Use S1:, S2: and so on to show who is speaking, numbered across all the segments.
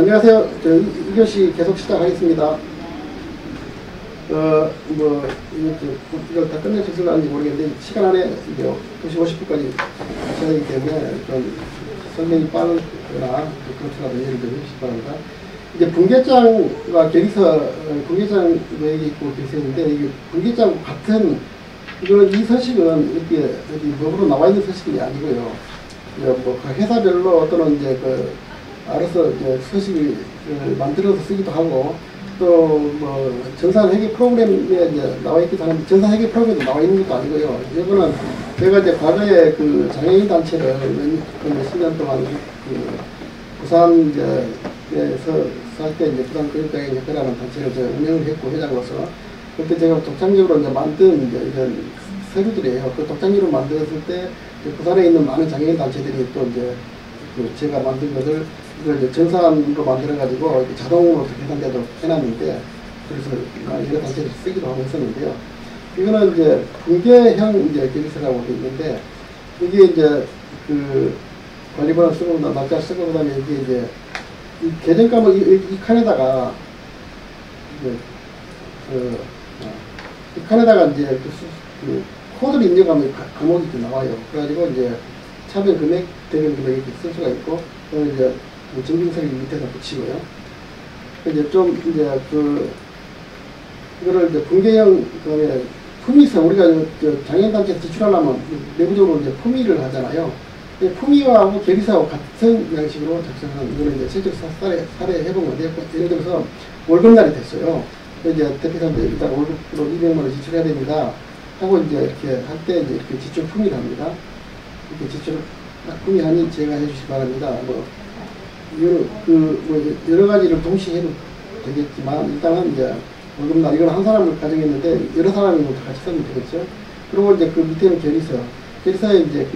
S1: 안녕하세요. 저 2교시 계속 시작하겠습니다. 이걸 다 끝낼 수 있을지 모르겠는데, 시간 안에 이제 2시 50분까지 하셔야 되기 때문에 좀 설명이 빠르거나 그렇더라도 예를 들어 주시기 바랍니다. 이제 분계장과 계기서, 분계장 얘기 있고 계시는데, 이게 분계장 같은, 이 서식은 이렇게 어디 법으로 나와 있는 서식이 아니고요. 뭐 회사별로 어떤 이제 알아서 이제 서식을 만들어서 쓰기도 하고, 또 뭐 전산회계 프로그램에 이제 나와 있기도 하는데, 전산회계 프로그램도 나와 있는 것도 아니고요. 이거는 제가 이제 과거에 그 장애인 단체를 몇십 년 동안 부산 에서 살 때 이제 부산 교육장애인 협회라는 단체를 제가 운영을 했고, 회장으로서. 그때 제가 독창적으로 이제 만든 이제 이런 서류들이에요. 그 독창적으로 만들었을 때 부산에 있는 많은 장애인 단체들이 또 이제 제가 만든 것을 이걸 이제 전산으로 만들어가지고 자동으로 계산돼도 해놨는데, 그래서 여러 단체들이 쓰기도 하고 했었는데요. 이거는 이제 분계형 이제 계획서라고 되어 있는데, 이게 이제 관리번호 쓰고, 날짜 쓰고, 그 다음에 이게 이 계정값을 이 칸에다가, 이 칸에다가 이제 코드를 입력하면 과목이 이렇게 나와요. 그래가지고 이제 차별 금액, 대변 금액 이렇게 쓸 수가 있고, 그다음에 이제 증빙서를 밑에다 붙이고요. 이제 좀 이제 이거를 이제 분계형, 그다음에 품위서 우리가 장애인단체에서 지출하려면 내부적으로 이제 품위를 하잖아요. 품위하고 계기사하고 같은 양식으로 작성한, 이거는 이제 실제 사례 해보면 돼요. 예를 들어서 월급날이 됐어요. 이제 대표사람들 일단 월급으로 200만 원 지출해야 됩니다 하고 이제 이렇게 할 때 이제 이렇게 지출 품위를 합니다. 이렇게 지출 품위하니 제가 해주시기 바랍니다. 여러 가지를 동시에 해도 되겠지만, 일단은 이제 월급날, 이건 한 사람을 가정했는데 여러 사람이 같이 쓰면 되겠죠. 그리고 이제 그 밑에는 계리서에 이제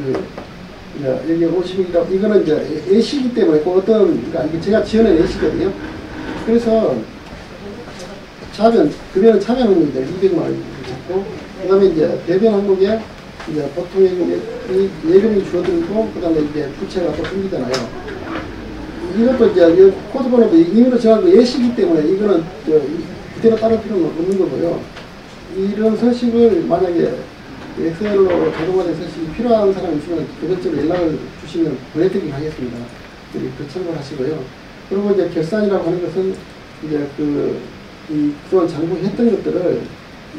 S1: 여기 50이라고, 이거는 이제 예시이기 때문에 그러니까 이게 제가 지어낸 예시거든요. 그래서 금연은 차변 항목이 200만 원 잡고, 그 다음에 이제 대변 항목에 이제 보통 예금이 줄어들고, 그 다음에 이제 부채가 또 생기잖아요. 이것도 이제 코드 번호도 임의로 정한 예시이기 때문에 이거는 그대로 따를 필요는 없는 거고요. 이런 서식을 만약에 엑셀로 자동화된 서식이 필요한 사람이 있으면 그것쯤 연락을 주시면 보내드리긴 하겠습니다. 그 참고를 하시고요. 그리고 이제 결산이라고 하는 것은 이제 그동안 장부했던 것들을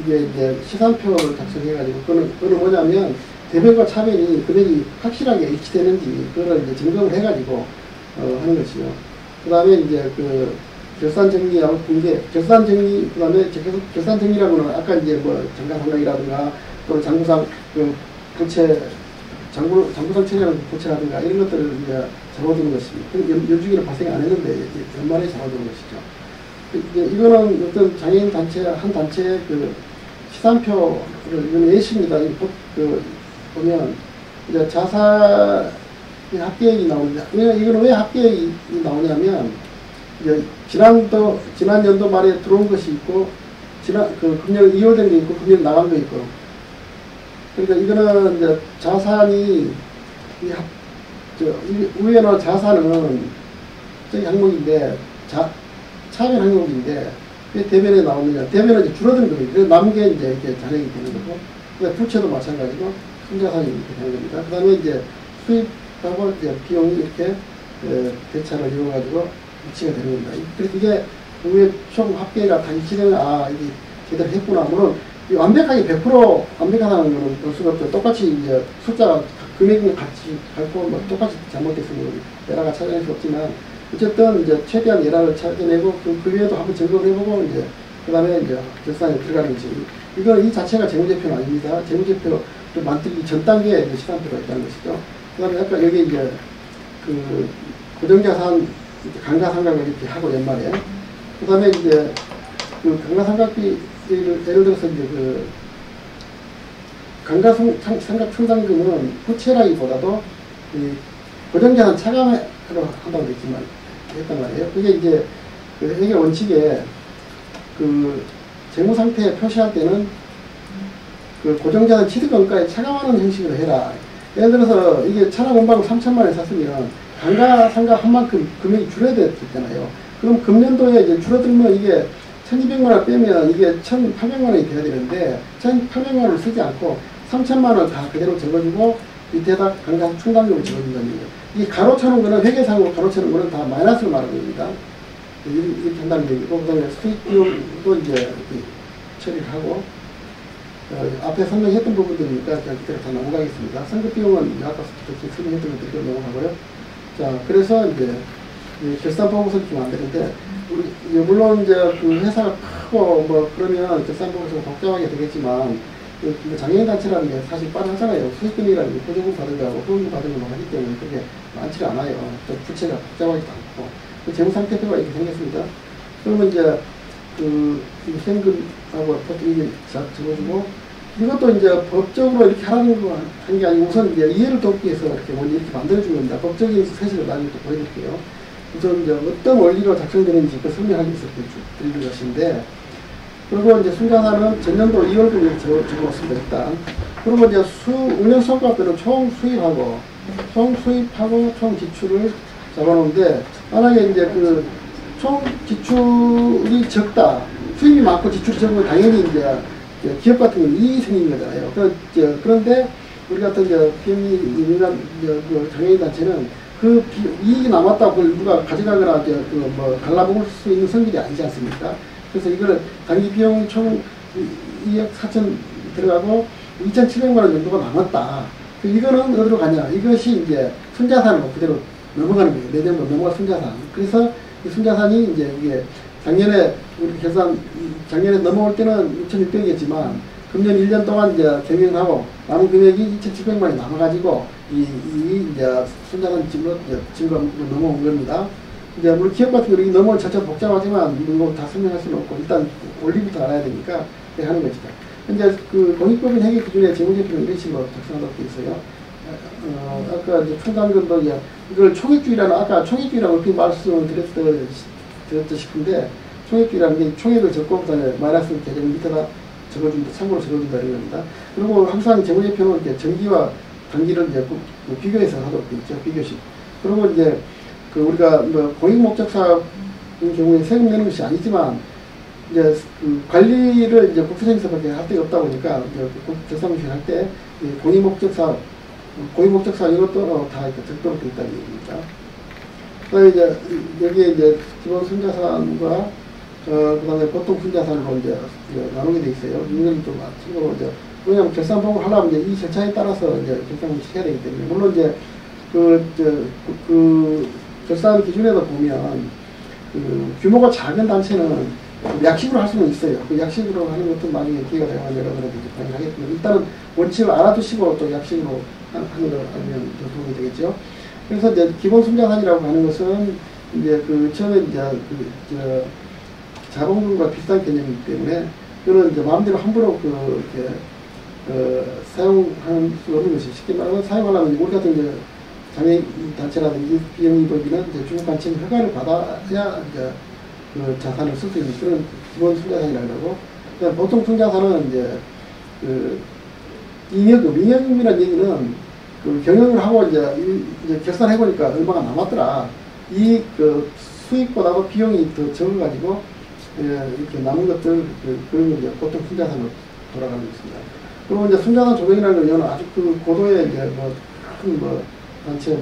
S1: 이제 시산표를 작성해가지고, 그거는 뭐냐면 대변과 차변이 금액이 확실하게 일치되는지 그거를 이제 점검을 해가지고 하는 것이요. 그 다음에 이제 결산 정리하고 분계, 결산 정리, 그 다음에 결산 정리라고는 아까 이제 뭐 정가상각이라든가 또는 장부상 장부상 처리하는 부채라든가 이런 것들을 이제 잡아두는 것입니다. 연중에는 발생이 안 했는데 연말에 잡아두는 것이죠. 이거는 어떤 장애인 단체, 한 단체의 시산표를, 이건 예시입니다. 보면, 이제 자사 합계액이 나오는데, 이거는 왜 합계액이 나오냐면, 이제 지난 연도 말에 들어온 것이 있고, 금년 2월 된 게 있고, 금년 나간 거 있고. 그러니까 이거는 이제 자산이, 위에는 자산은 저기 항목인데, 차변 항목인데, 왜 대변에 나오느냐. 대변은 이제 줄어든 거예요. 그래서 남은 게 이제 이렇게 잔액이 되는 거고, 그다음에 부채도 마찬가지고, 순자산이 이렇게 되는 겁니다. 그 다음에 이제 수입하고 이제 비용이 이렇게 대차를 이용해가지고 일치가 되는 겁니다. 그래서 이게 위에 총 합계가 다 일치되면, 이게 제대로 했구나. 물론, 완벽하게 100% 완벽하다는 거는 볼 수가 없죠. 똑같이 이제 숫자가, 금액은 같이 갖고, 똑같이 잘못됐으면 에러가 찾아낼 수 없지만, 어쨌든 이제 최대한 에러를 찾아내고, 그 외에도 한번 점검을 해보고, 이제, 그 다음에 이제 결산에 들어가는 거지. 이거는 이 자체가 재무제표는 아닙니다. 재무제표를 만들기 전 단계에 시간표가 있다는 것이죠. 그 다음에 아까 여기 이제 고정자산 강가상각을 이렇게 하고 연말에. 그 다음에 이제 강가상각비, 예를 들어서 이제 강가상각 충당금은 부채라기보다도 고정자산 차감으로 한다고 했단 말이에요. 그게 이제 회계 원칙에 재무상태 표시할 때는 고정자산 취득원가에 차감하는 형식으로 해라. 예를 들어서 이게 차량 원방을 3천만 원에 샀으면 강가상각 한 만큼 금액이 줄어야 됐잖아요. 그럼 금년도에 이제 줄어들면 이게 1200만 원 빼면 이게 1800만 원이 돼야 되는데 1800만 원을 쓰지 않고 3000만 원 다 그대로 적어주고 밑에다 강간 충당금을 적어준다는 거예요. 이 가로차는 거는 회계상으로 가로차는 거는 다 마이너스를 말하는 겁니다. 이렇게 한다는 얘기고, 그 다음에 수익 비용도 이제 처리를 하고, 앞에 설명했던 부분들이니까 그냥 그대로 다 넘어가겠습니다. 선급 비용은 아까 설명했던 것들이 넘어가고요. 자, 그래서 이제 결산 보고서를 주면 안 되는데, 물론 이제 그 회사가 크고 뭐 그러면 결산 보고서가 복잡하게 되겠지만, 장애인단체라는 게 사실 빠르잖아요. 수익금이라는 게 보조금 받은 거하고 후원금 받은 거만 하기 때문에 그게 많지가 않아요. 또 부채가 복잡하지도 않고. 그 재무상태표가 이렇게 생겼습니다. 그러면 이제 그 현금하고 이게 적어주고, 이것도 이제 법적으로 이렇게 하라는 거 한 게 아니고 우선 이제 이해를 돕기 위해서 이렇게 먼저 이렇게 만들어준 겁니다. 법적인 사실을 나중에 또 보여드릴게요. 우선 이제 어떤 원리로 작성되는지 그 설명하기 위해서 드리는 것인데, 그리고 이제 순자산은 전년도 2월분에 적어왔습니다, 일단. 그리고 이제 운영 성과표는 총 수입하고, 총 지출을 잡아놓은데, 만약에 이제 그 총 지출이 적다, 수입이 많고 지출이 적으면 당연히 이제 기업 같은 경우는 이익이 생기는 거잖아요. 그런데 우리 같은 이제 민간 장애인 단체는 그 이익이 남았다고 그걸 누가 가져가거나 뭐 갈라먹을 수 있는 성질이 아니지 않습니까? 그래서 이거는 단기 비용이 총 2억 4천 들어가고 2,700만 원 정도가 남았다. 이거는 어디로 가냐? 이것이 이제 순자산으로 그대로 넘어가는 거예요. 내년도 넘어갈 순자산. 그래서 이 순자산이 이제 이게 작년에 우리 계산, 작년에 넘어올 때는 6,600이었지만 금년 1년 동안 이제 경영을 하고 남은 금액이 2,700만 원이 남아가지고 이 이제 순자산 증거 넘어온 겁니다. 이제 우리 기업 같은 경우는 너무 전체 복잡하지만 이거 다 설명할 수는 없고 일단 원리부터 알아야 되니까 그렇게 하는 것이다. 현재 그 공익법인 회계 기준에 재무제표는 이런 식으로 작성하도록 되어 있어요. 아까 이제 충당금도 이걸 총액주의라는 아까 총액주의라고 이렇게 말씀을 드렸다 싶은데 총액주의라는 게 총액을 적고 그다음에 마이너스 계정 밑에다 적어준다, 참고로 적어준다 이런 겁니다. 그리고 항상 재무제표는 이제 정기와 단기를 이제 비교해서 하도록 되어 있죠. 비교식. 그리고 이제 그 우리가 뭐 공익목적사인 경우에 세금 내는 것이 아니지만 이제 그 관리를 이제 국세청에서밖에 할 데가 없다 보니까 이제 결산을 할 때 공익목적사 이것도 다 적도록 되어 있다는 얘기입니다. 그다음에 이제 여기에 이제 기본 순자산과 그다음에 보통 순자산으로 이제 나누게 돼 있어요. 이건 좀 참고로 이제 왜냐하면 결산 보고를 하려면 이제 이 절차에 따라서 이제 결산을 해야 되기 때문에 물론 이제 결산 기준에도 보면 그 규모가 작은 단체는 약식으로 할 수는 있어요. 그 약식으로 하는 것도 나중에 기회가 되면 여러분들한테 강의하겠지만 일단은 원칙을 알아두시고 또 약식으로 하는 걸 알면 더 도움이 되겠죠. 그래서 이제 기본 순자산이라고 하는 것은 이제 그 처음에 이제 자본금과 비슷한 개념이기 때문에 그거는 이제 마음대로 함부로 이렇게 사용할 수 없는 것이 쉽게 말하면 사용하려면 우리 같은 이제 장애인 단체라든지 비영리법인은 이제 중국관청 허가를 받아야 이제 그 자산을 쓸 수 있는 그런 기본 순자산이라고 하고, 그다음 보통 순자산은 이제 그 잉여금이라는 얘기는 그 경영을 하고 이제 결산해 보니까 얼마가 남았더라. 이 그 수익보다도 비용이 더 적어가지고 이렇게 남은 것들 그런 게 이제 보통 순자산으로 돌아가는 것입니다. 그리고 이제 순자산 조정이라는 건 아주 그 고도의 이제 큰 단체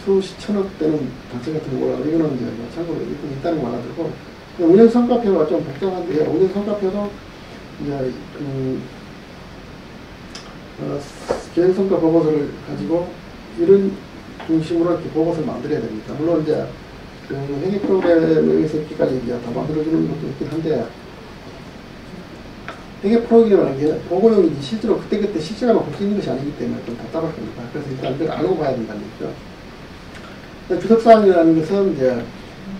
S1: 수십 천억 되는 단체 같은 거 이거는 이제 참고로 있다는 거 알아두고 운영 성과표가 좀 복잡한데요. 운영 성과표도 이제 개인 성과 보고서를 가지고 이런 중심으로 이렇게 보고서를 만들어야 됩니다. 물론 이제 그 회계 프로그램에서 이렇게까지 이제 다 만들어주는 것도 있긴 한데 회계 프로그램이라는 게 보고용이지 실제로 그때그때 실시간으로 볼 수 있는 것이 아니기 때문에 좀 답답할 겁니다. 그래서 일단 이걸 알고 봐야 된다는 얘기죠. 주석사항이라는 것은 이제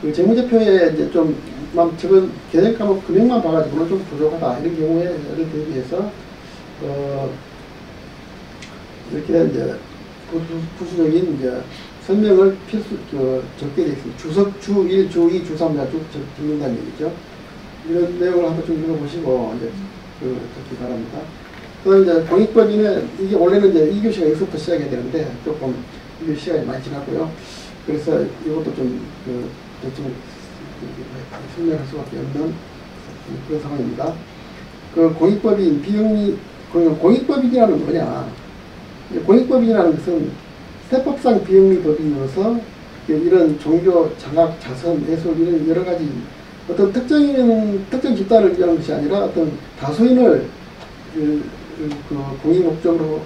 S1: 그 재무제표에 이제 좀 적은 계정 과목 금액만 봐가지고는 좀 부족하다 이런 경우에 예를 대비해서 이렇게 이제 부수적인 이제 설명을 적게 되어 있습니다. 주석, 주 1, 주 2, 주 3, 주 적는다는 얘기죠. 이런 내용을 한번 좀 읽어보시고 이제 듣기 바랍니다. 그다음 이제 공익법인은 이게 원래는 이제 2교시가 여기서부터 시작해야 되는데 조금 2교시 시간이 많이 지났고요. 그래서 이것도 좀 대충 설명할 수밖에 없는 그런 상황입니다. 그 공익법인 비영리 공익법인이라는 뭐냐? 공익법인이라는 것은 세법상 비영리 법인으로서 이런 종교, 장학, 자선, 예술 이런 여러 가지 어떤 특정 집단을 위한 것이 아니라 어떤 다수인을 공익 목적으로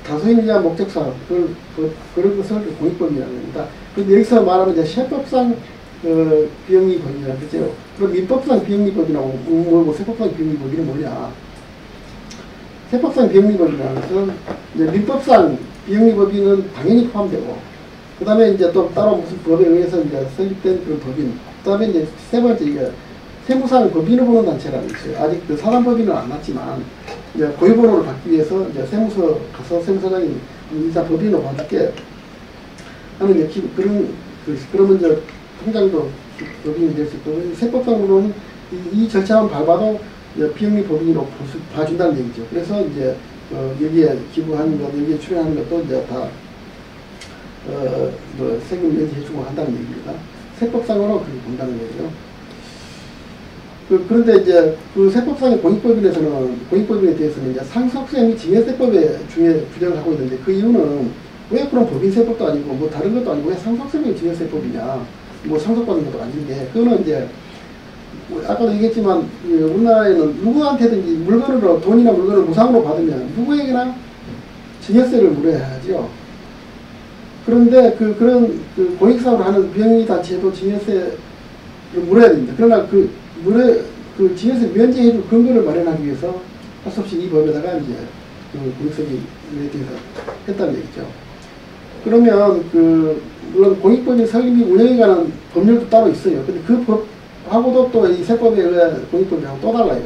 S1: 다수인을 위한 목적 사업 그런 것을 공익법이라고 합니다. 그런데 여기서 말하는 이제 세법상 비영리법이라는 거죠. 그럼 민법상 비영리법이라고 뭐고 세법상 비영리법이는 뭐냐? 세법상 비영리법이라는 것은 이제 민법상 비영리법인은 당연히 포함되고, 그 다음에 이제 또 따로 무슨 법에 의해서 이제 설립된 그런 법인, 그 다음에 이제 세 번째 이게 세무상 법인을 보는 단체라는 게 있어요. 아직 그 사단법인은 안 났지만 이제 고유번호를 받기 위해서 이제 세무서 가서 세무서장이 일단 법인으로 봐줄게 하는 이제 그러면 이제 통장도 법인이 될 수 있고, 세법상으로는 이 절차만 밟아도 비영리 법인으로 봐준다는 얘기죠. 그래서 이제 여기에 기부하는 것, 여기에 출연하는 것도 이제 다 세금 면제해주고 한다는 얘기입니다. 세법상으로 그렇게 본다는 얘기죠. 그런데 이제 그 세법상의 공익법인에 대해서는 이제 상속세 및 징여세법에 중에 규정을 하고 있는데, 그 이유는 왜 그런 법인세법도 아니고 뭐 다른 것도 아니고 왜 상속세 및 징여세법이냐, 뭐 상속받는 것도 아닌데, 그거는 이제 아까도 얘기했지만 우리나라에는 누구한테든지 물건으로 돈이나 물건을 무상으로 받으면 누구에게나 징여세를 물어야 하죠. 그런데 그런 공익사업을 하는 비영리단체도 징여세를 물어야 됩니다. 그러나 그 징여세 면제해줄 근거를 마련하기 위해서 할 수 없이 이 법에다가 이제 공익사업에 대해서 했다는 얘기죠. 그러면 물론 공익법인 설립 및 운영에 관한 법률도 따로 있어요. 근데 그 법하고도 또 이 세법에 의해 공익법이하고 또 달라요.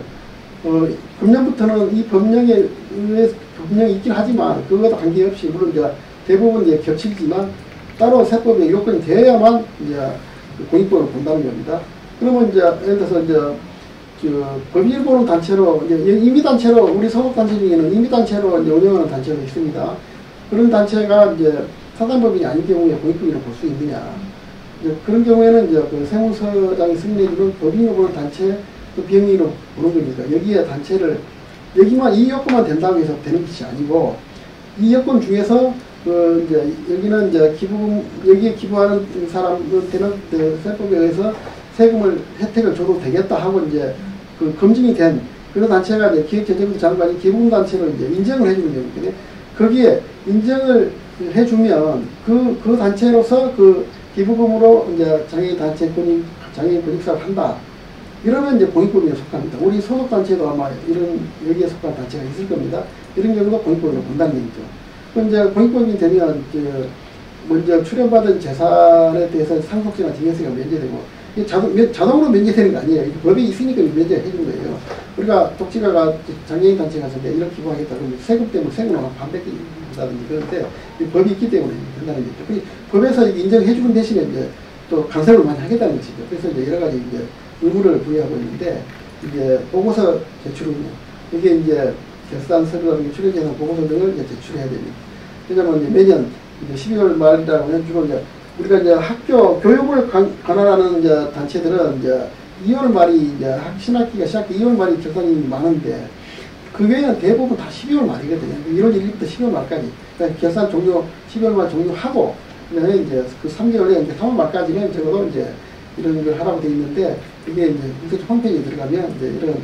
S1: 금년부터는 이 법령에 의해 법령이 있긴 하지만 그것과 관계없이 물론 이제 대부분 이제 겹치지만 따로 세법의 요건이 되어야만 이제 공익법을 본다는 겁니다. 그러면 이제 예를 들어서 이제 법인을 보는 단체로 이제 임의단체로 우리 소속단체 중에는 임의단체로 이제 운영하는 단체가 있습니다. 그런 단체가 이제 사단법인이 아닌 경우에 공익법인을 볼 수 있느냐? 이제 그런 경우에는 이제 그 세무서장이 승인해주는 법인으로 보는 단체 또 비영리로 보는 겁니다. 여기에 단체를 여기만 이 요건만 된다고 해서 되는 것이 아니고 이 요건 중에서 이제 여기는 이제 여기에 기부하는 사람한테는 세법에 의해서 세금을 혜택을 줘도 되겠다 하고 이제 검증이 된 그런 단체가 이제 기획재정부 장관이 기부단체로 이제 인정을 해주는 경우거든요. 거기에 인정을 해주면 그 단체로서 기부금으로 이제 장애인 권익사업을 한다. 이러면 이제 공익법인에 속합니다. 우리 소속단체도 아마 여기에 속한 단체가 있을 겁니다. 이런 경우도 공익법인으로 본다는 얘기죠. 그럼 이제 공익법인이 되면 먼저 출연받은 재산에 대해서 상속세나 징여세가 면제되고, 이게 자동으로 면제되는 거 아니에요. 법이 있으니까 면제해 준 거예요. 우리가 독지가가 장애인 단체 가서 이런 기부하겠다 그러면 세금 때문에 세금을 반 뺏긴다든지 그런데 법이 있기 때문에 된다는 거죠. 법에서 인정해 주는 대신에 이제 또 간섭을 많이 하겠다는 것이죠. 그래서 이제 여러 가지 이제 의무를 부여하고 있는데, 이제 보고서 제출은요. 이게 이제 결산 서류라든지 출연재산 보고서 등을 이제 제출해야 됩니다. 그러면 이제 매년 이제 12월 말이라고 하면 주로 이제 우리가 이제 학교 교육을 관할하는 이제 단체들은 이제 2월 말이 이제 신학기가 시작해 2월 말이 결산이 많은데, 그게는 대부분 다 12월 말이거든요. 1월 1일부터 12월 말까지. 그러니까 결산 종료 12월 말 종료하고 그다음에 이제 그 3개월에 이제 3월 말까지는 적어도 이제 이런 걸 하라고 되어 있는데, 이게 이제 공사청 홈페이지에 들어가면 이제 이런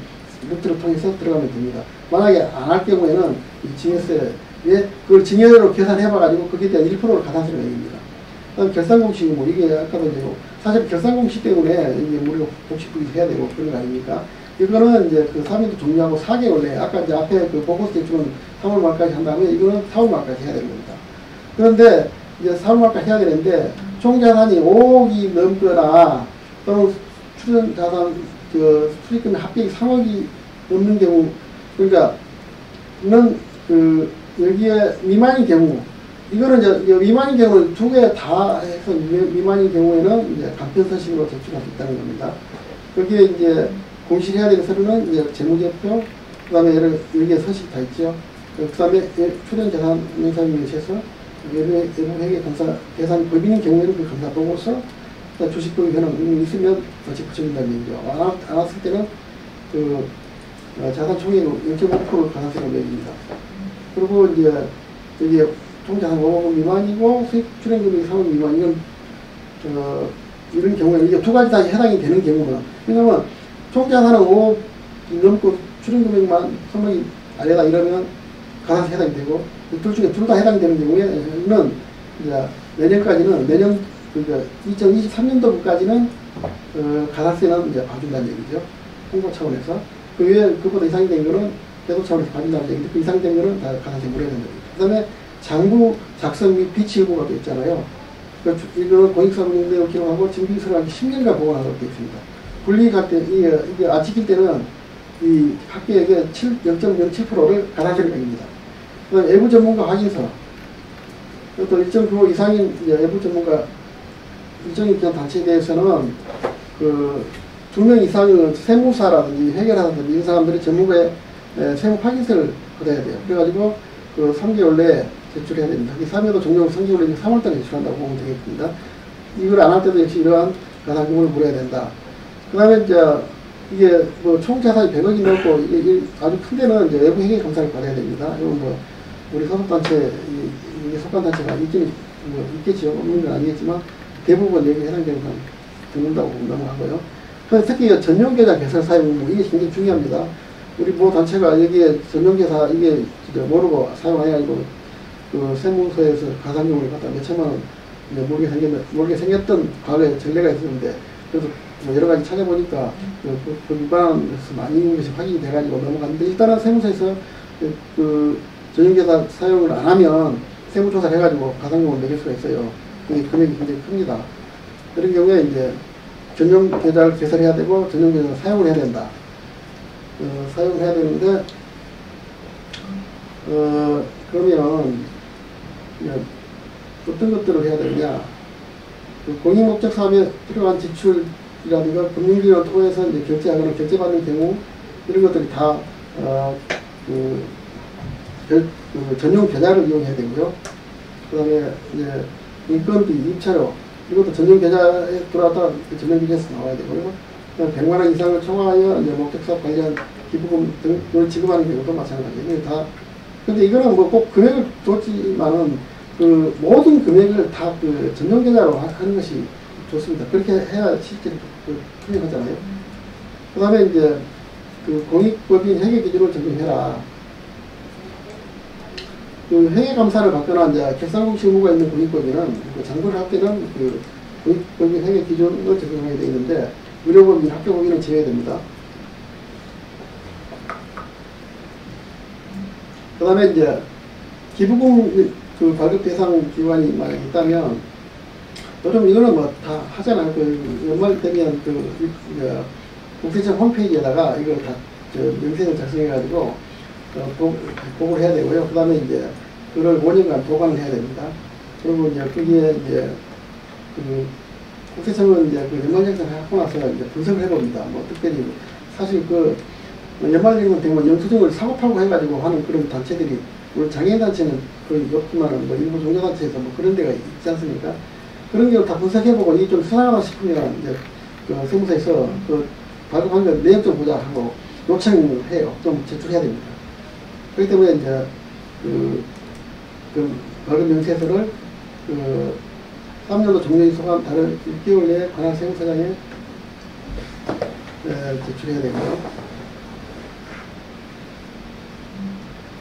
S1: 루트를 통해서 들어가면 됩니다. 만약에 안 할 경우에는 이 징여세에 그걸 징여로 계산해봐가지고 거기에 대한 1%를 가산세를 내립니다. 그다음 결산공시 뭐 이게 아까도 이제 사실 결산공시 때문에 이게 우리가 복식부기 해야 되고 그런 거 아닙니까? 이거는 이제 그 3일도 종료하고 4개월 내에 아까 이제 앞에 그 보고서 제출은 3월 말까지 한 다음에 이거는 4월 말까지 해야 되는 겁니다. 그런데 이제 4월 말까지 해야 되는데 총자산이 5억이 넘거나 또는 출연자산 수익금의 합계액이 3억이 넘는 경우, 그러니까 는 여기에 미만인 경우, 이거는 이제 미만인 경우는 두 개 다 해서 미만인 경우에는 이제 간편서식으로 제출할 수 있다는 겁니다. 거기에 이제 공시해야 되는 서류는 이제 재무제표, 그 다음에 여기에 서식 다 있죠. 그 다음에 출연재산 명사에 의해서 외부회계 검사 계산 법인인 경우에는 그 검사 보고서, 주식도 현황 있으면 같이 붙여준다는 얘기죠. 안 왔을 때는 그 자산 총액 0.5% 가산세가 매깁니다. 그리고 이제 여기 총자산 5억 미만이고 수익 출연금액이 3억 미만 이런 경우에 이게 두 가지 다 해당이 되는 경우는 왜냐면 총자산은 5억 넘고 출연금액만 3억이 아래다 이러면 가산세 해당이 되고 둘 중에 둘 다 해당이 되는 경우에는 이제 내년까지는 내년 그러니까 2023년도까지는 가산세는 이제 봐준다는 얘기죠. 홍보 차원에서 그 외에 그보다 이상이 된 거는 계도 차원에서 봐준다는 얘기인데 그 이상 된 거는 다 가산세 물어야 된다. 그 다음에 장부 작성 및 비치 여부가 되어 있잖아요. 이거는 공익사무용대로 기록하고 증빙서를 10년간 보관하도록 되어 있습니다. 분리할 때 이게 지킬 때는 이 합계액의 0.07%를 가산세를 매깁니다. 그 다음에 외부 전문가 확인서 또 일정 규모 이상인 외부 전문가 일정인 단체에 대해서는 그 2명 이상의 세무사라든지 회계라든지 이런 사람들이 전문가의 세무 확인서를 받아야 돼요. 그래가지고 그 3개월 내에 제출해야 됩니다. 참여도 종종 3개월 내에 3월달에 제출한다고 보면 되겠습니다. 이걸 안 할 때도 역시 이러한 가산금을 물어야 된다. 그 다음에 이제 이게 뭐 총 자산이 100억이 넘고 이게 아주 큰 데는 이제 외부 회계 감사를 받아야 됩니다. 이건 뭐 우리 소속단체 이게 속한 단체가 있기는 뭐 있겠죠. 없는 건 아니겠지만 대부분 여기 해당되는 건 듣는다고 넘어가고요. 특히 전용계좌 개설 사용 이게 굉장히 중요합니다. 우리 모 단체가 여기에 전용계좌 이게 모르고 사용 안 해가지고 그 세무서에서 가산금을 갖다 몇 천만 원 모르게 생겼던 과거에 전례가 있었는데 그래서 뭐 여러 가지 찾아보니까 그 위반에서 많이 있는 것이 확인이 돼가지고 넘어갔는데 일단은 세무서에서 그 전용계좌 사용을 안 하면 세무조사를 해가지고 가산금을 매길 수가 있어요. 그게 금액이 굉장히 큽니다. 그런 경우에 이제 전용계좌를 개설해야 되고 전용계좌를 사용을 해야 된다. 사용을 해야 되는데 그러면 어떤 것들을 해야 되느냐? 그 공익목적 사업에 필요한 지출이라든가 금융기관을 통해서 이제 결제하거나 결제받는 경우 이런 것들이 다 전용 계좌를 이용해야 되고요. 그 다음에 이제 인건비, 입차료 이것도 전용 계좌에 들어왔다가 전용 계좌에서 나와야 되고요. 그다음 100만 원 이상을 총화하여 이제 목적사업 관련 기부금 등을 지급하는 경우도 마찬가지예요. 다. 근데 이거는 뭐 꼭 금액을 줬지만은 그 모든 금액을 다 그 전용 계좌로 하는 것이 좋습니다. 그렇게 해야 실제로 투명하잖아요. 그 다음에 이제 그 공익법인 회계 기준을 적용해라. 그 회계감사를 받거나 이제 결산공시 의무가 있는 공익법인은 그 장부를 할 때는 그 공익법인 회계 기준을 적용하게 되어 있는데 의료법인, 학교법인은 제외됩니다. 그 다음에 이제 기부금 그 발급 대상 기관이 만약 있다면 요즘 이거는 뭐 다 하잖아요. 그 연말 되면 그 국세청 홈페이지에다가 이걸 다 명세를 작성해가지고 보고를 해야 되고요. 그 다음에 이제 그걸 5년간 보관을 해야 됩니다. 그리고 이제 거기에 이제 그 국세청은 이제 그 연말정산을 하고 나서 이제 분석을 해봅니다. 뭐 특별히 사실 그 연말정산 되면 영수증을 사고팔고 해가지고 하는 그런 단체들이 우리 장애인단체는 거의 없지만은 뭐 일부 종교단체에서 뭐 그런 데가 있지 않습니까? 그런 걸 다 분석해보고 이게 좀 수상하다 싶으면 이제 그 세무서에서 그 발급한 거 내역 좀 보자 하고 요청을 해요. 좀 제출해야 됩니다. 그렇기 때문에 이제 그 발급 명세서를 3년도 종료일 소감 다른 6개월 내에 관할 세무서장에 제출해야 되고요.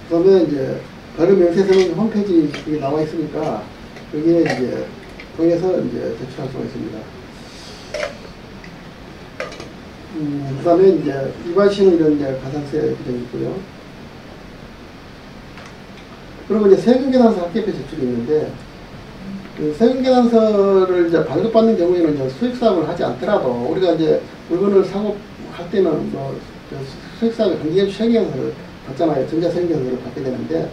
S1: 그 다음에 이제 발급 명세서는 홈페이지에 나와 있으니까 여기에 이제 통해서 이제 제출할 수가 있습니다. 그 다음에 이제 이관시는 이런 이제 가산세 규정이 있고요. 그리고 이제 세금계산서 합계표 제출이 있는데, 그 세금계산서를 이제 발급받는 경우에는 이제 수익사업을 하지 않더라도, 우리가 이제 물건을 사고 할 때는 뭐 수익사업에 관계없이 세금계산서를 받잖아요. 전자세금계산서를 받게 되는데,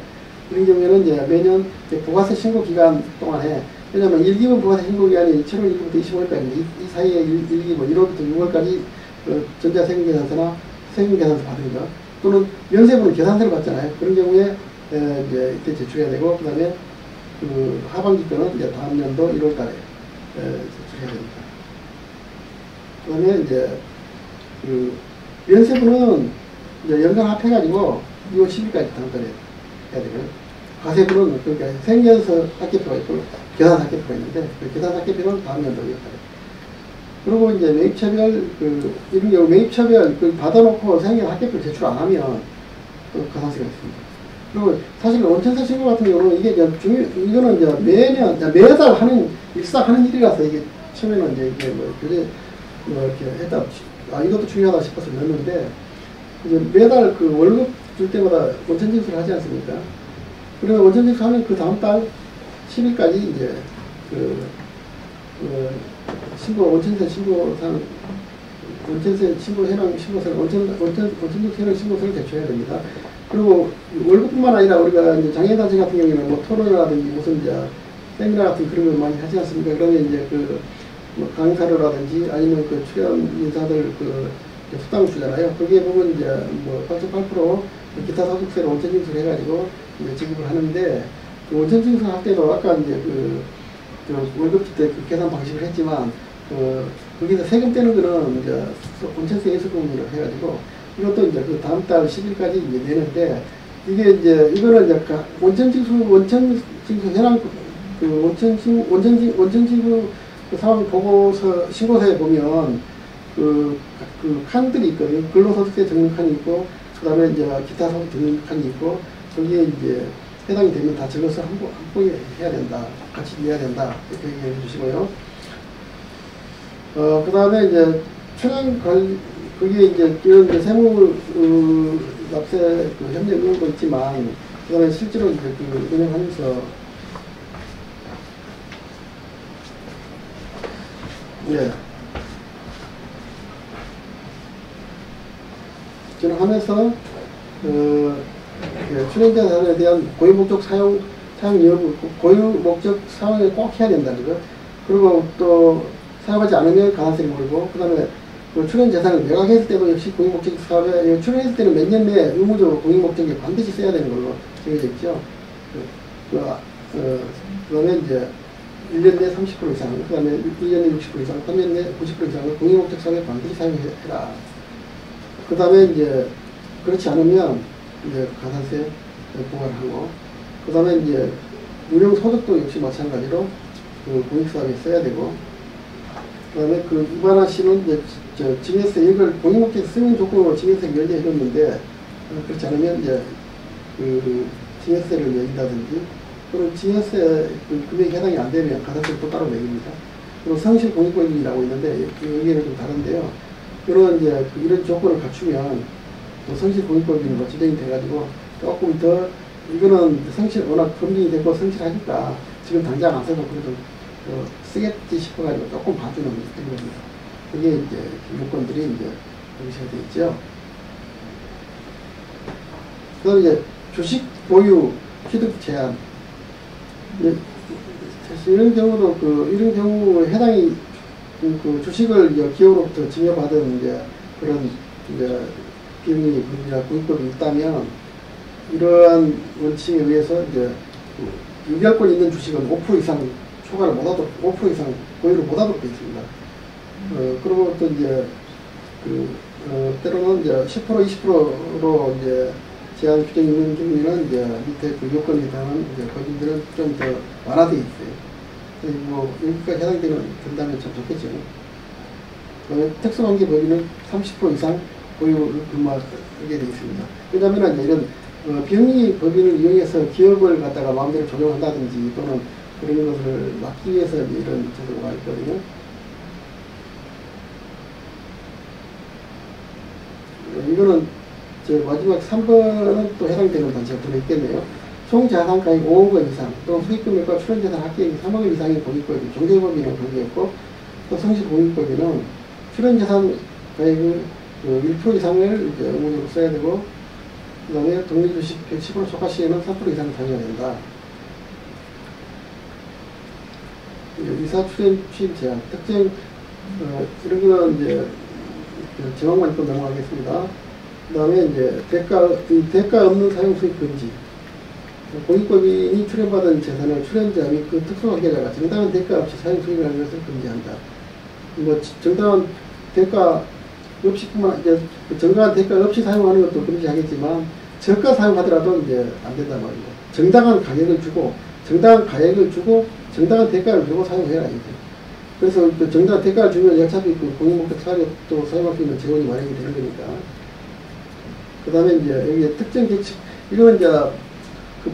S1: 이런 경우에는 이제 매년 부가세 신고 기간 동안에, 왜냐면 1기분 부가세 신고 기간이 7월 1일부터 25일까지, 이 사이에 1기분 1월부터 6월까지 그 전자세금계산서나 세금계산서 받은 거, 또는 면세부는 계산서를 받잖아요. 그런 경우에 이제 이때 제출해야 되고, 그 다음에 그 하반기 거는 이제 다음 년도 1월 달에 제출해야 됩니다. 그다음에 이제 그 면세부는 이제 연간 합해가지고 2월 10일까지 당선해야 되고요. 과세부는 그러니까 생년서 학계표가 있고 계산 학계표가 있는데 그 계산 학계표는 다음 연도였다. 그리고 이제 매입처별 이런 경우 매입처별 받아놓고 생년 학계표를 제출 안 하면 또 가산세가 있습니다. 그리고 사실 원천세 신고 같은 경우는 이게 이거는 이제 매달 하는 일상하는 일이라서 이게 처음에는 이제 이게 뭐 교재 뭐 이렇게 했다 이것도 중요하다 싶어서 넣었는데 이제 매달 그 월급 줄 때마다 원천징수를 하지 않습니까? 그러면 원천징수 하면 그 다음 달 10일까지 이제 원천세 신고상 원천세 신고 해당 신고서를 원천징수 해당 신고서를 제출해야 됩니다. 그리고 월급뿐만 아니라 우리가 이제 장애단체 같은 경우에는 뭐 토론이라든지 무슨 이제 세미나 같은 그런 걸 많이 하지 않습니까? 그러면 이제 뭐 강사료라든지 아니면 출연 인사들 수당을 주잖아요. 거기에 보면 이제 뭐 8.8% 기타 소득세를 원천징수를 해가지고 이제 지급을 하는데 그 원천징수 할 때도 아까 이제 월급 줄 때 그 계산 방식을 했지만 거기서 세금 떼는 거는 이제 원천세 예수금으로 해가지고 이것도 이제 그 다음 달 10일까지 이제 내는데 이게 이제 이거는 이제 원천징수 현황 원천징수 상황 보고서 신고서에 보면 그 칸들이 있거든요. 근로소득세 적립칸이 있고 그 다음에 이제 기타 소득 적립칸이 있고 거기에 이제 해당이 되면 다 적어서 한 번에 해야 된다. 같이 내야 된다. 이렇게 얘기해 주시고요. 그 다음에 이제 거기에 이제 이런 세무 납세 협력 의무도 있지만 그 다음에 실제로 이제 운영하면서 저는 하면서 출연자산에 대한 고유목적 사용 여부, 고유목적 사용을 꼭 해야 된다는 거. 그리고 또 사용하지 않으면 가산세를 물고, 그 다음에 출연자산을 매각했을 때도 역시 고유목적 사업에 출연했을 때는 몇 년 내에 의무적으로 고유목적에 반드시 써야 되는 걸로 정해져 있죠. 그 다음에 이제 1년 내 30% 이상, 그 다음에 1년 내 60% 이상, 3년 내 90% 이상을 고유목적 사업에 반드시 사용해라. 그 다음에 이제 그렇지 않으면 이제 가산세 부과를 하고, 그 다음에 이제 운영 소득도 역시 마찬가지로 공익사업에 써야 되고, 그 다음에 위반하시는 이제 증여세 이걸 고유목적 승인 조건으로 증여세 면제해줬는데 그렇지 않으면 이제 증여세를 매긴다든지, 그런 증여세 금액이 해당이 안 되면 가산세를 또 따로 매깁니다. 그리고 성실 공익법인이라고 있는데 여기는 좀 다른데요. 그런 이제 이런 조건을 갖추면 또 성실 공익법인으로 지정이 돼가지고 조금 더 이거는 성실 워낙 검증이 되고 성실하니까 지금 당장 안 써도 그래도 쓰겠지 싶어가지고 조금 봐주는 겁니다. 그게 이제 요건들이 이제 여기서 되어 있죠. 그 다음에 이제 주식 보유 취득 제한. 사실 이런 경우도 이런 경우에 해당이 주식을 이제 기업으로부터 증여받은 이제 그런 이제 비영리법이나 공익법이 있다면 이러한 원칙에 의해서 이제 유기할권 있는 주식은 5% 이상 초과를 못하도록 5% 이상 보유를 못하도록 되어 있습니다. 그리고 또 이제 때로는 이제 10% 20%로 이제 제한 규정이 있는 경우에는 이제 밑에 요건에 해당하는 이제 법인들은 좀 더 완화되어 있어요. 뭐 여기까지 해당된다면 참 좋겠죠. 특수관계법인은 30% 이상 보유를 금하게 되어 있습니다. 왜냐하면 이제 이런 비영리 법인을 이용해서 기업을 갖다가 마음대로 조정한다든지 또는 그런 것을 막기 위해서 이런 제도가 있거든요. 이거는 마지막 3번은 또 해당되는 단체가 들어있겠네요. 총자산가액 5억 원 이상, 또 수익금액과 출연자산 합계액이 3억 원 이상의 공익법인, 종교법인은 관계없고, 또 성실공익법인은 출연자산 가액의 1% 이상을 이제 의무적으로 써야 되고, 그 다음에 독립주식 110% 초과 시에는 3% 이상을 사용해야 된다. 이사 출연 취임 제한, 특정, 이런 거는 이제 제목만 읽고 넘어가겠습니다. 그 다음에 이제 대가 없는 사용 수익 금지. 공익법인이 출연받은 재산을 출연자 및 그 특수관계자가 정당한 대가 없이 사용 수익을 하는 것을 금지한다. 뭐 정당한 대가 없이뿐만 이제 정당한 대가 없이 사용하는 것도 금지하겠지만 저가 사용하더라도 이제 안 된단 말이에요. 정당한 가격을 주고 정당한 대가를 주고 사용해라 이제. 그래서 그 정당한 대가를 주면 어차피 그 공익목적 사료도 사용할 수 있는 재원이 마련이 되는 거니까. 그 다음에 이제 여기 특정 계층 이건 이제 그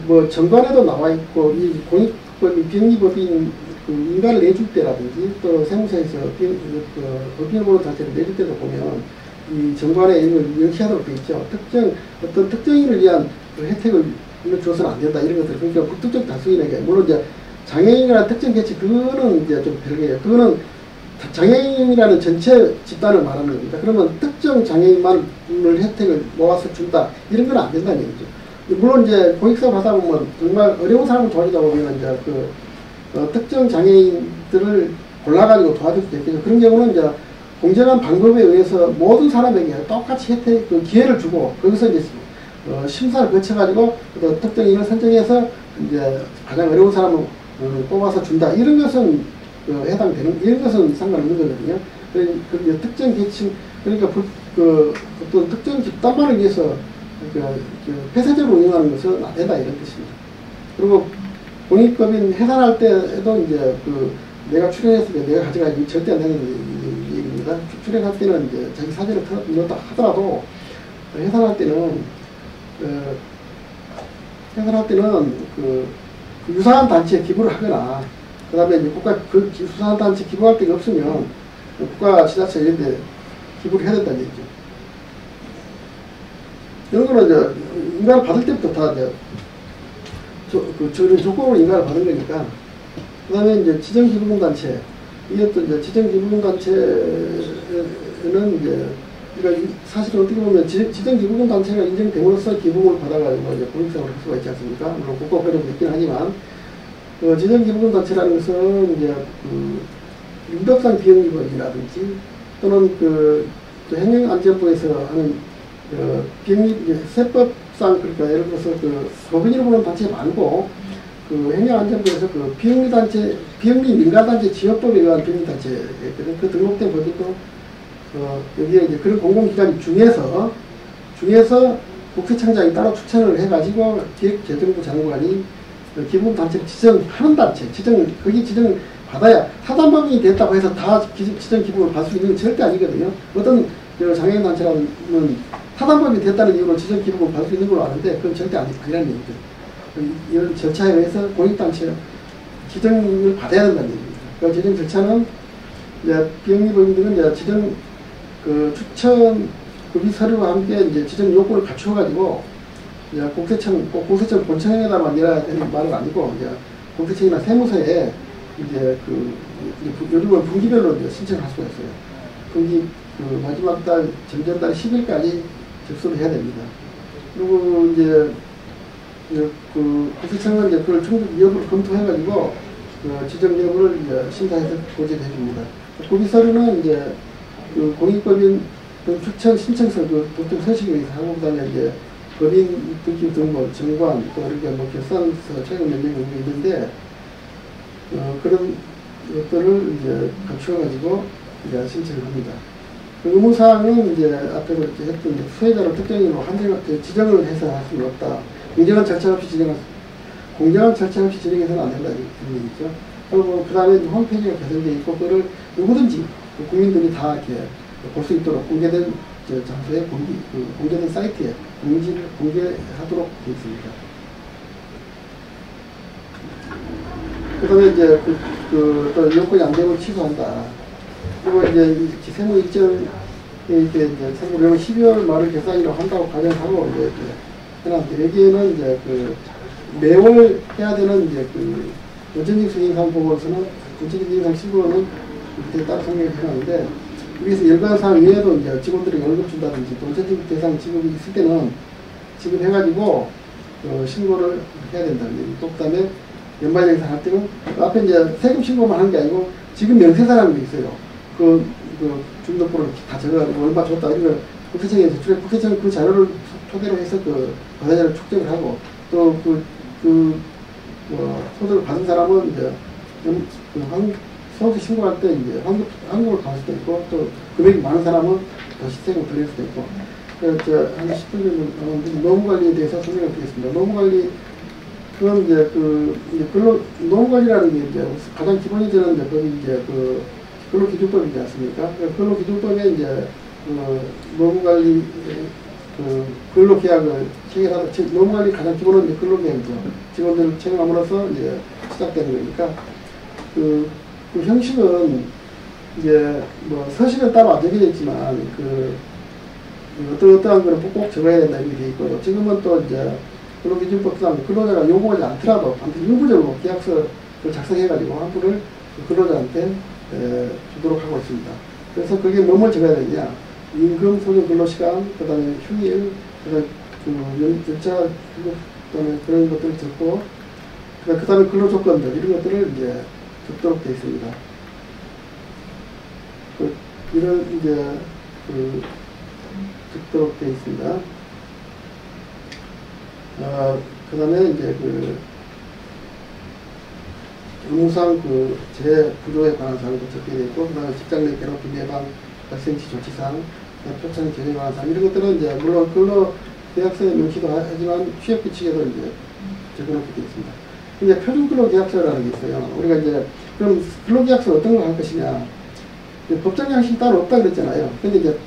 S1: 뭐 정관에도 나와 있고 이 공익법이 비영리법인 그 인가를 내줄 때라든지 또 세무서에서 법인을 보는 자체를 내줄 때도 보면 이 정관에 이걸 명시하도록 되어 있죠. 어떤 특정인을 위한 그 혜택을 줘서는 안 된다 이런 것들. 그러니까 불특정 다수인에게 물론 이제 장애인이라는 특정 계층 그거는 이제 좀 별개예요. 그거는 장애인이라는 전체 집단을 말하는 겁니다. 그러면 특정 장애인만을 혜택을 모아서 준다 이런 건 안 된다는 얘기죠. 물론 이제 공익사업 하다 보면 정말 어려운 사람을 도와주다 보면 이제 특정 장애인들을 골라가지고 도와줄 수도 있겠죠. 그런 경우는 이제 공정한 방법에 의해서 모든 사람에게 똑같이 혜택, 그 기회를 주고 거기서 이제 심사를 거쳐가지고 특정인을 선정해서 이제 가장 어려운 사람을 뽑아서 준다. 이런 것은 해당되는, 이런 것은 상관없는 거거든요. 그 특정 계층, 그러니까 어떤 특정 집단만을 위해서 폐쇄적으로 운영하는 것은 안 된다 이런 뜻입니다. 그리고 공익법인 해산할 때에도 이제 내가 출연했을 때 내가 가져가기 절대 안 되는 얘기입니다. 출연할 때는 이제 자기 사진을 넣었다 하더라도 해산할 때는 유사한 단체에 기부를 하거나 그 다음에 이제 유사한 단체 기부할 데가 없으면 국가 지자체 이런 데 기부를 해야 된다는 얘기죠. 이런 거는 이제 인가를 받을 때부터 다 이제 저런 조건으로 인가를 받은 거니까. 그 다음에 이제 지정기부금단체. 이것도 이제 지정기부금단체는 이제, 그러니까 사실은 어떻게 보면 지정기부금단체가 인정됨으로써 기부금을 받아가지고 이제 공익사업을 할 수가 있지 않습니까? 물론 국가법에도 있긴 하지만, 지정기부금단체라는 것은 이제 민법상 비영리법이라든지 또는 행정안전부에서 하는 세법상, 그러니까 예를 들어서 법인으로 보는 단체 말고, 행정안전부에서 비영리단체, 비영리민간단체 지역법에 의한 비영리단체거든. 그 등록된 법인도, 여기에 이제 그런 공공기관 중에서 국세청장이 따로 추천을 해가지고 기획재정부 장관이 기부단체를 지정하는 단체, 거기 지정을 받아야 사단법인이 됐다고 해서 다 지정 기부를 받을 수 있는 건 절대 아니거든요. 어떤 장애인단체라는 사단법인이 됐다는 이유로 지정 기부를 받을 수 있는 걸로 아는데 그건 절대 아니라는 얘기죠. 이런 절차에 의해서 공익단체 지정을 받아야 된다는 얘기입니다. 그 지정 절차는 이제 비영리법인들은 이제 지정 추천 급의 서류와 함께 이제 지정 요건을 갖추어가지고 이제 공세청 본청에다만 내야 되는 말은 아니고 이제 공세청이나 세무서에 이제 요즘은 분기별로 이제 신청을 할 수가 있어요. 분기 마지막 달 전전달 10일까지 접수를 해야 됩니다. 그리고 이제 공세청은 이제 그걸 충분 여부를 검토해가지고 지정 여부를 이제 심사해서 고지해 줍니다. 고지 서류는 이제 공익법인 등 추천 신청서 보통 서식에 의해서 하고 그다음에 이제 법인 등기 등본 정관 또 이렇게 결산서 최근 몇 년 정도 있는데 그런 것들을 이제 갖추어가지고 이제 신청을 합니다. 의무사항은 이제 앞에서 했던 수혜자를 특정인으로 지정을 해서 할 수는 없다. 공정한 절차 없이 진행해서는 안 된다는 얘기죠. 그리고 그 다음에 홈페이지가 개설되어 있고, 그거를 누구든지 국민들이 다 이렇게 볼 수 있도록 공개된 장소에 공개된 사이트에 공개하도록 되어 있습니다. 그 다음에 이제 또 요건이 안 되면 취소한다. 그리고 이제 세무 일정에 이제 세무령은 12월 말을 결산이라고 한다고 가정하고 이제 해놨는데, 여기에는 이제 매월 해야 되는 이제 원천징수 인상 보고서는 원천징수 인상 신고는 밑에 따로 설명을 해놨는데, 여기서 일반사항 외에도 이제 직원들에게 월급 준다든지 원천징수 대상 지급이 있을 때는 지급해가지고 신고를 해야 된다는 얘기. 또 그다음에 연말정산 할 때는 앞에 이제 세금 신고만 하는 게 아니고 지금 명세서라는 게 있어요. 중도표를 다 적어가지고 얼마 줬다 이런 걸 국세청에 제출해, 국세청은 그 자료를 토대로 해서 과세자를 축적을 하고, 또 소득을 받은 사람은 이제 소득 신고할 때 이제 환급을 받을 수도 있고, 또 금액이 많은 사람은 더 세금을 덜 낼 수도 있고. 그래서 한 10분 정도 노무관리에 대해서 설명을 드리겠습니다. 노무관리, 그건 이제 노무관리라는 게 이제 가장 기본이 되는 이제 법이 이제 근로기준법이지 않습니까? 근로기준법에 이제 노무관리 근로계약을 체결하다, 노무관리 가장 기본은 이제 근로계약이죠. 직원들을 채용함으로써 이제 시작되는 거니까 그 형식은 이제 뭐 서식은 따로 안 적혀져 있지만 어떠한 거는 꼭 적어야 된다 이렇게 돼 있고요. 지금은 또 이제 근로기준법상 근로자가 요구하지 않더라도 아무튼 일부적으로 계약서를 작성해가지고 환불을 근로자한테 주도록 하고 있습니다. 그래서 그게 뭐뭐 적어야 되냐? 임금, 소정 근로시간, 그 다음에 휴일, 그 다음에 연차, 그 다음에 그런 것들을 적고, 그 다음에 근로조건들, 이런 것들을 이제 적도록 되어 있습니다. 이런 이제 적도록 되어 있습니다. 그 다음에 이제 의무상 재부조에 관한 사항도 적게 되어 있고, 그 다음에 직장 내 괴롭힘 예방, 발생시 조치상, 표창 제재에 관한 사항, 이런 것들은 이제 물론 근로계약서에 명시도 하지만 취업규칙에도 이제 적어놓게 되어 있습니다. 근데 표준근로계약서라는 게 있어요. 우리가 이제 그럼 근로계약서 어떤 걸 할 것이냐? 법정 양식이 따로 없다 그랬잖아요. 근데 이제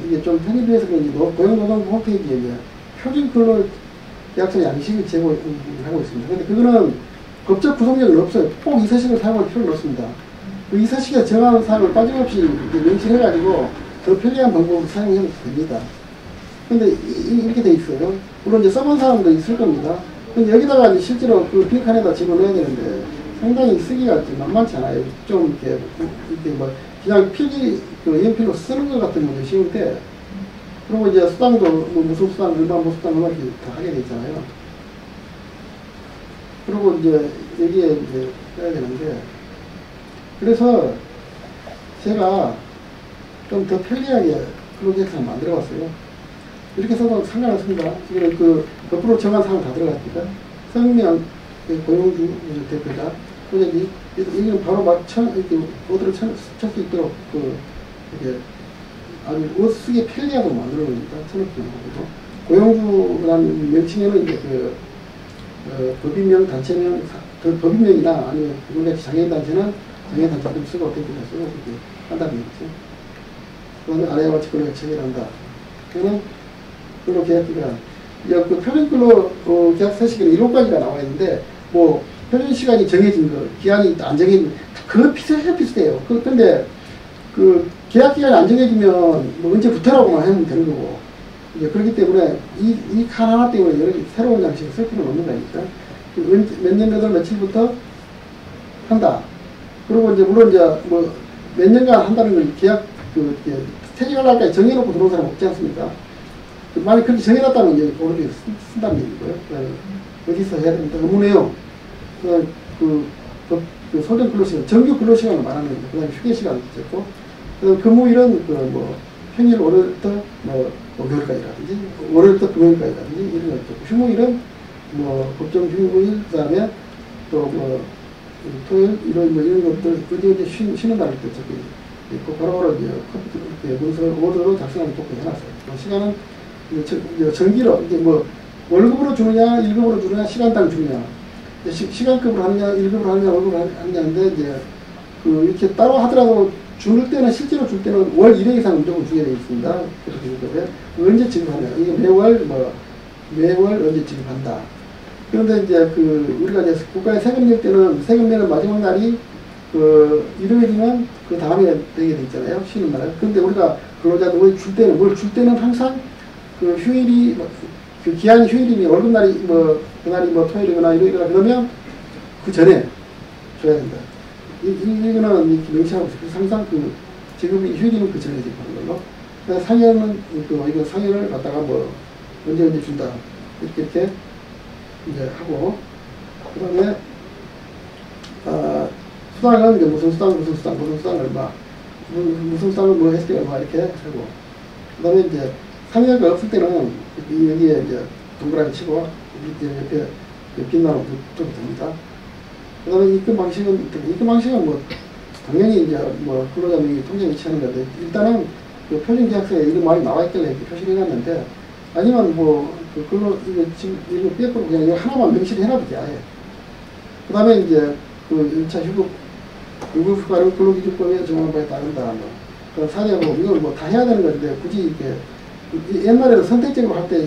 S1: 이게 좀 편의비해서 그런지 고용노동부 홈페이지에 이제 표준근로계약서 양식을 제공하고 있습니다. 근데 그거는 법적 구성력은 없어요. 꼭 이서식을 사용할 필요는 없습니다. 그 이서식에 정하는 사항을 빠짐없이 명시해가지고 더 편리한 방법으로 사용해도 됩니다. 근데 이렇게 돼 있어요. 물론 이제 써본 사람도 있을 겁니다. 근데 여기다가 이제 실제로 빈칸에다 집어넣어야 되는데 상당히 쓰기가 좀 만만치 않아요. 좀 이렇게 뭐 그냥 필기 연필로 쓰는 것 같은 게 쉬운데, 그리고 이제 수당도 뭐 무슨 수당, 일반 수당 이렇게 다 하게 돼 있잖아요. 그리고 이제 여기에 이제 해야 되는데, 그래서 제가 좀 더 편리하게 근로계약서를 만들어 봤어요. 이렇게 써도 상관없습니다. 지금 거꾸로 정한 사항 다 들어갔으니까. 성명, 고용주 대표자, 소재지, 이건 바로 막 이렇게 오더를 칠 수 있도록 이렇게 아주 쓰기 편리하도록 만들어 놓습니다. 쳐놓기만 하고. 고용주라는 명칭에는 이제 법인명, 단체명, 법인명이나 아니면 우리같이 장애인단체는 장애인단체를 쓰고 대표자 쓰고 이렇게 한다는 얘기죠. 그거는 아래와 같이 근로계약 체결한다. 그거는 근로계약기간. 표준근로계약 서식에는 1호까지가 나와 있는데, 뭐, 표준시간이 정해진 거, 기한이 안 정해진 거, 그거 비슷해요. 근데, 계약기간이 안 정해지면, 뭐, 언제부터라고만 하면 되는 거고. 이제 그렇기 때문에, 이 칸 하나 때문에 여러 새로운 양식을 쓸 필요는 없는 거니까. 몇 년, 몇 월, 며칠부터 한다. 그리고 이제, 물론 이제, 뭐, 몇 년간 한다는 걸 계약, 퇴직할 날까지 정해놓고 들어온 사람 없지 않습니까? 만약 그렇게 정해놨다면 이제 오른쪽에 쓴다는 얘기고요. 어디서 해야 됩니까? 의무내용, 소정 근로시간, 정규 근로시간을 말하는 거죠. 그 다음에 휴게시간도 있고, 그 다음에 근무일은 평일 월요일부터 목요일까지라든지, 월요일부터 금요일까지라든지, 이런 거 있고, 휴무일은 법정 휴무일, 그 다음에 토요일, 일요일 이런 것들, 언제 쉬는 날을 또 적혀 있고, 바로 이제 문서 오더로 작성하는 조건을 해놨어요. 시간은 정기로, 이제 월급으로 주느냐, 1급으로 주느냐, 시간당 주느냐, 시간급으로 하느냐, 1급으로 하느냐, 월급으로 하느냐인데, 이제, 이렇게 따로 하더라도 줄 때는, 실제로 줄 때는 월 1회 이상 무조건 주게 되어 있습니다. 그래서 언제 지급하냐. 이게 매월 언제 지급한다. 그런데 이제 우리가 이제 국가에 세금 낼 때는, 세금 내는 마지막 날이 일요일이면 그 다음에 되게 돼 있잖아요. 쉬는 날. 근데 우리가 근로자들 줄 때는 항상 휴일이, 기한이 휴일이니 월급날이 그날이 토요일이거나 일요일이거나 그러면 그 전에 줘야 된다. 이거는 이렇게 명시하고 있어요. 그래서 항상 지급이 휴일이면 그 전에 지급하는 걸로. 그래서 상여는, 이거 상여를 갖다가 언제 준다. 이렇게 이제 하고, 그 다음에, 수당은 이제 무슨 수당 얼마, 무슨 수당을 했을 때 얼마 이렇게 하고, 그 다음에 이제 상여가 없을 때는 여기에 이제 동그라미 치고, 옆에 빛나는 붙어도 됩니다. 그 다음에 입금 방식은 당연히 이제 근로자 명의 통장에 위치하는 건데, 일단은 그 표준계약서에 이런 말이 나와 있길래 이렇게 표시를 해놨는데, 아니면 뭐, 그걸로, 이거 지금, 이거 빼고 그냥 이거 하나만 명시를 해놔도 아예. 그 다음에 이제, 그 1차 유급휴가를 근로기준법에 정하는 바에 따른다. 뭐, 그 사례하고 이걸 뭐 다 해야 되는 건데, 굳이 이렇게, 옛날에는 선택적으로 할 때,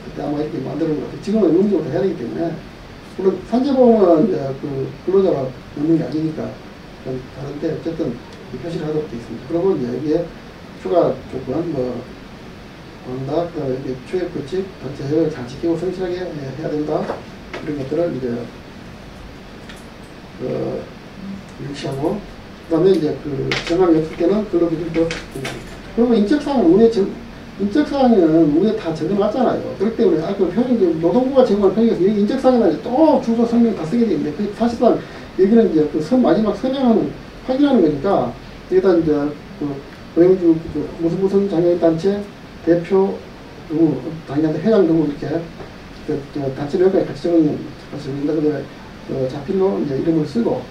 S1: 그때 아마 이렇게 만드는 것 같아요. 지금은 의무적으로 해야 되기 때문에, 물론 산재보험은 이제 그 근로자가 넣는 게 아니니까, 좀 다른데, 어쨌든 표시를 하도록 되어 있습니다. 그리고 이제 여기에 휴가 조건, 뭐, 한다, 그 다음에 이게 취업 규칙, 단체 협약을 잘 지키고 성실하게 해야 된다. 이런 것들을 이제, 유치하고, 그 다음에 이제 그 정함이 없을 때는 근로기준법. 그리고 인적사항은 우리가 다 적어놨잖아요. 그렇기 때문에, 그 표현, 노동부가 제공한 표현에서 여기 인적사항이나 또 주소 성명 다 쓰게 되는데, 그 사실상 여기는 이제 그 마지막 서명하는, 확인하는 거니까, 여기다 이제 그 고용주, 무슨 장애인단체, 대표, 당연히 회장 등을 이렇게, 단체 명까지 같이 적는 것을 있는데, 자필로 이제 이름을 쓰고,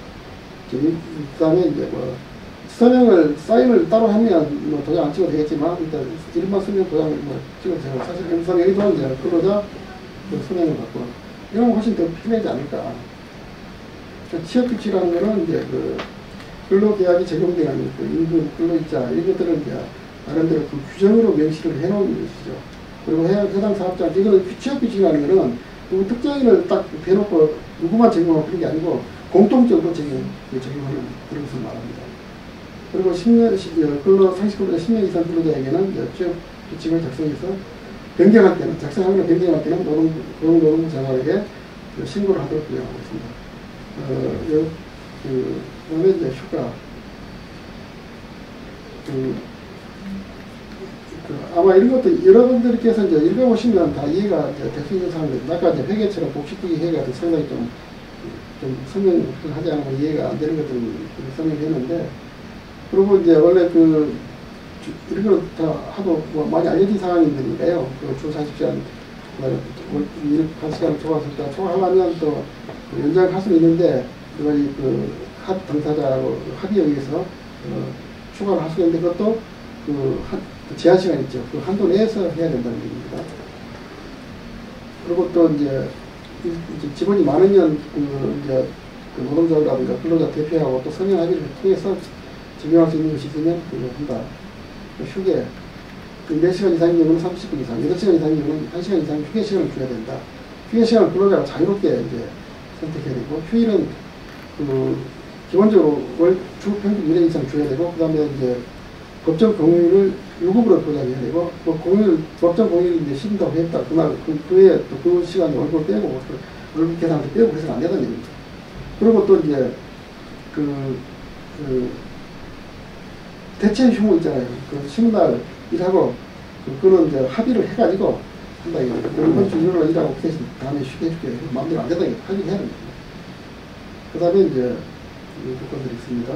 S1: 그 다음에 이제 뭐, 사인을 따로 하면 뭐 도장 안 찍어도 되겠지만, 일단 이름만 쓰면 도장을 뭐 찍어도 되고, 사실 여기도 이제 근로자 그 서명을 받고, 이런 거 훨씬 더 편하지 않을까. 취업규칙이라는 거는 이제 그 근로계약이 적용되는 그 임금, 근로일자, 이런 것들은 이제 나름대로 그 규정으로 명시를 해놓은 것이죠. 그리고 해당 사업자한테, 이거는 취업규칙이라는 거는 누구 특정인을 딱 대놓고 누구만 적용하고 그런 게 아니고 공통적으로 적용하는 그런 것을 말합니다. 그리고 10년, 근로 상식근로자 10년 이상 근로자에게는 취업규칙을 작성해서 변경할 때는, 작성하거나 변경할 때는 노동부 장관에게 신고를 하도록 규정하고 있습니다. 그 다음에 이제 휴가. 아마 이런 것도 여러분들께서 이제 읽어보시면 다 이해가 될 수 있는 사항들, 아까 이제 회계처럼 복식되기 회계가 상당히 좀 설명을 하지 않고 이해가 안 되는 것들을 설명했는데, 그리고 이제 원래 이런 걸 다 하도 뭐 많이 알려진 상황이니까요. 주 40시간, 일 1시간을 초과하려면 또 연장을 할 수는 있는데, 이걸 합 당사자하고 합의에 의해서 추가를 할 수 있는데, 그것도 제한 시간 있죠. 그 한도 내에서 해야 된다는 얘기입니다. 그리고 또 이제 직원이 많은 년 노동자라든가 근로자 대표하고 또 성명 합의를 통해서 적용할 수 있는 것이 있으면 그걸 한다. 휴게 4시간 이상인 경우는 30분 이상, 8시간 이상인 경우는 1시간 이상 휴게 시간을 줘야 된다. 휴게 시간을 근로자가 자유롭게 이제 선택해야 되고, 휴일은 기본적으로 주 평균 1회 이상 줘야 되고, 그 다음에 이제 법정 공휴일을 유급으로 보장해야 되고, 법정 공휴일이 이제 쉰다고 했다. 그날, 그에 또 그 시간에 월급을 빼고, 월급 계산을 빼고 그래서는 안 된다는 얘기입니다. 그리고 또 이제, 대체 휴무 있잖아요. 쉬는 날 일하고, 그거는 이제 합의를 해가지고 한다. 이번 주 일요일 일하고 그 대신 다음에 쉬게 해줄게. 마음대로 안 된다. 합의를 해야 됩니다. 그 다음에 이제, 조건들이 있습니다.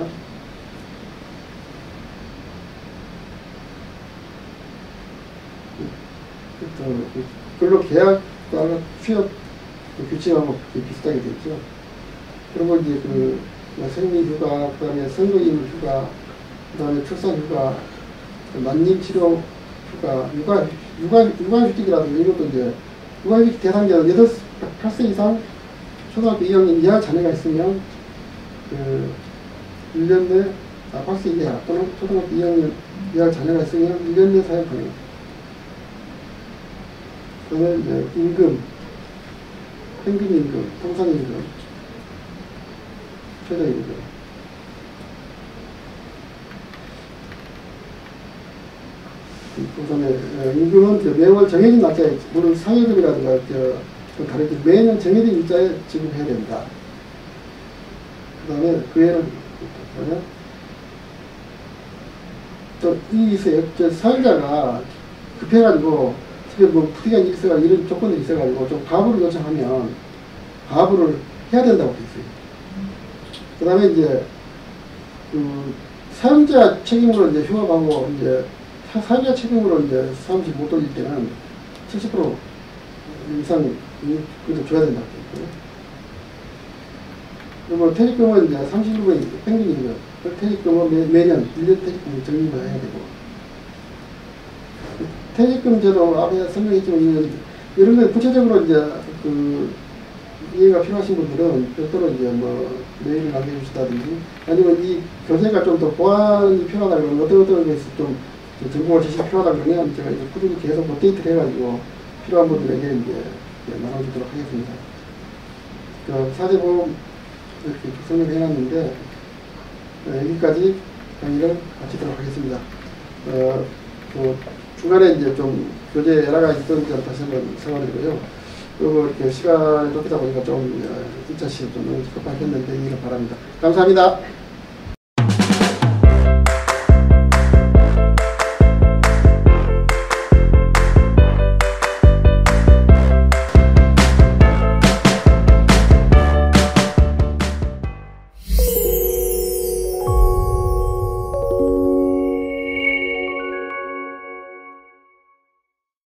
S1: 근로계약과 취업 규칙하고 비슷하게 되죠. 그리고 이제 생리휴가, 그 다음에 선거일 휴가, 그 다음에 출산휴가, 난임치료 휴가, 육아휴직이라든가 이것도 이제 육아휴직 대상자는 8세 이상 초등학교 2학년 이하 자녀가 있으면 1년 내 8세 이하 또는 초등학교 2학년 이하 자녀가 있으면 1년 내 사용 가능합니다. 그 다음에 이제 임금, 평균임금, 통상임금, 최저임금. 그 다음에 임금은 매월 정해진 날짜에, 물론 상여금이라든가 좀 다르게 매년 정해진 일자에 지급해야 된다. 그 다음에 그 애는 또 이 있어요. 사회자가 급해가지고 집에 뭐 부득이한 일이 있어가지고 이런 조건들이 있어가지고 좀 가부를 요청하면 가부를 해야 된다고 했어요. 그 다음에 이제 사용자 책임으로 이제 휴업하고 이제 사용자 책임으로 이제 사무실 못 돌릴 때는 70% 이상 그래도 줘야 된다고 했고요. 그리고 퇴직금은 이제 30일분의 평균이고요. 퇴직금은 매년 1년 퇴직금을 적립을 해야 되고, 퇴직금제도 앞에 설명했지만 이런 건 구체적으로 이제 이해가 필요하신 분들은 별도로 이제 메일을 남겨주시다든지 아니면 이 교재가 좀 더 보완이 필요하다 그러면 어떤 것에서 좀 정보가 지식이 필요하다 그러면 제가 이제 꾸준히 계속 업데이트를 해가지고 필요한 분들에게 이제 나눠주도록 하겠습니다. 사제보험 이렇게 설명을 해놨는데 여기까지 강의를 마치도록 하겠습니다. 중간에 이제 좀 교재 에러가 있던지 다시 한번 사과드리고요. 그리고 이렇게 시간이 쫓기다 보니까 좀 2차시 좀 너무 급하게 했는데 이해를 바랍니다. 감사합니다.